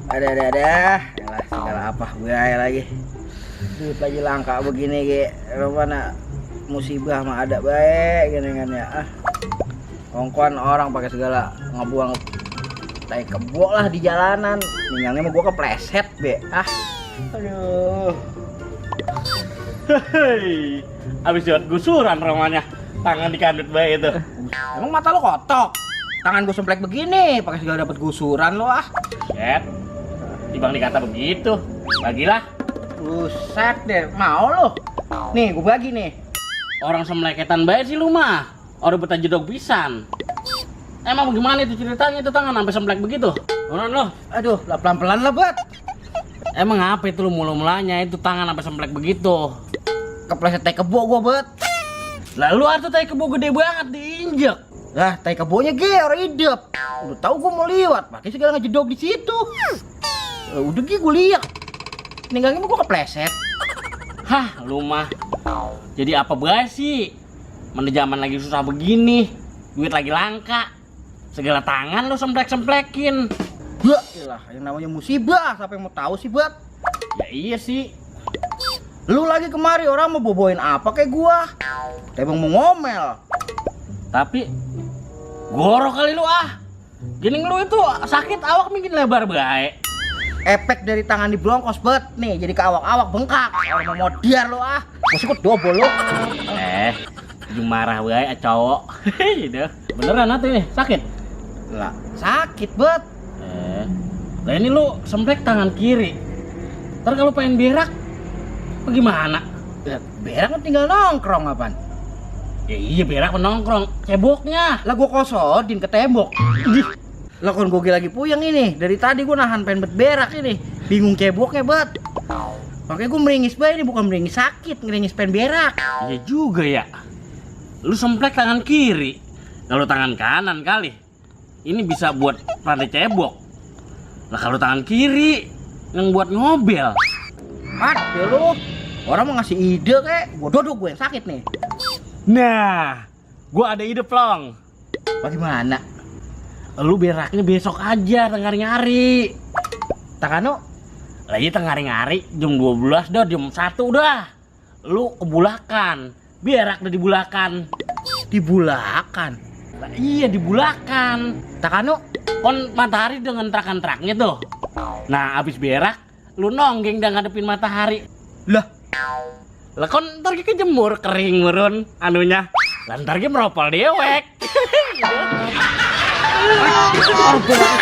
Ada. Yalah, segala apa gue lagi. Duit lagi langka begini ge. Rupanya musibah mah ada baik gini kan ya. Kongkoan orang pakai segala ngebuang tai kebo lah di jalanan. Minggangnya mah gua kepleset be. Aduh. Hei, abis jawab gusuran romanya. Tangan dikandut baik itu. Emang mata lo kotok? Tangan gue semplek begini, pakai segala dapat gusuran lo Set. Dibang dikata begitu. Bagilah. Buset deh, mau lo? Nih, gue bagi nih. Orang semleketan baik sih lu mah. Orang betah jedog pisan. Emang bagaimana itu ceritanya itu tangan sampai semplek begitu? Orang lo. Aduh, pelan-pelan lah, Bet. Emang apa itu lu mula-mulanya itu tangan sampai semplek begitu? Kepleset tai kebo gue, Bet. Lalu artu tai kebo gede banget diinjek. Lah, tai kebonya orang hidup. Udah tahu gue mau liwat, pakai segala ngejedog di situ. Udah gue lihat. Ninggangnya gue kepleset. Hah, lu mah. Jadi apa bae sih? Mana zaman lagi susah begini, duit lagi langka. Segala tangan lu semplek-semplekin. Ya, iyalah, yang namanya musibah, siapa yang mau tahu sih, Bet? Ya iya sih. Lu lagi kemari orang mau boboin apa kayak gua? Emang mau ngomel. Tapi gorok kali lu Gini lu itu sakit awak mungkin lebar baik. Efek dari tangan di blongkos, Bet. Nih, jadi ke awak-awak bengkak. Orang mau modiar lu Masih kok dobol lu. Marah baik cowok. Gitu. Beneran nanti nih sakit? Lah, sakit, Bet. Lah ini lu semplek tangan kiri. Ntar kalau pengen berak bagaimana? Ya, berak kan tinggal nongkrong apaan? Ya iya berak menongkrong, ceboknya. Lah gua kosodin ke tembok. Lah kon gue lagi puyeng ini. Dari tadi gua nahan pengen berak ini. Bingung ceboknya, Bet. Makanya gua meringis bae ini bukan meringis sakit, meringis pengen berak. Iya juga ya. Lu semplek tangan kiri. Kalau tangan kanan kali. Ini bisa buat pandai cebok. Lah kalau tangan kiri yang buat ngobel. Aduh lu. Orang mau ngasih ide kayak gua dodok gue yang sakit nih. Nah, gua ada ide plong. Bagaimana? Lu beraknya besok aja tengah hari. Takano? Lah iya tengah hari jam 12 dah, jam 1 dah. Lu kebulakan. Berak udah dibulakan. Dibulakan? Lah iya dibulakan. Takano? Kon matahari dengan terak-teraknya tuh. Nah, abis berak lu nonggeng dah ngadepin matahari. Lah, kon ntar kejemur kering murun anunya. Lah ntar meropol dewek. berak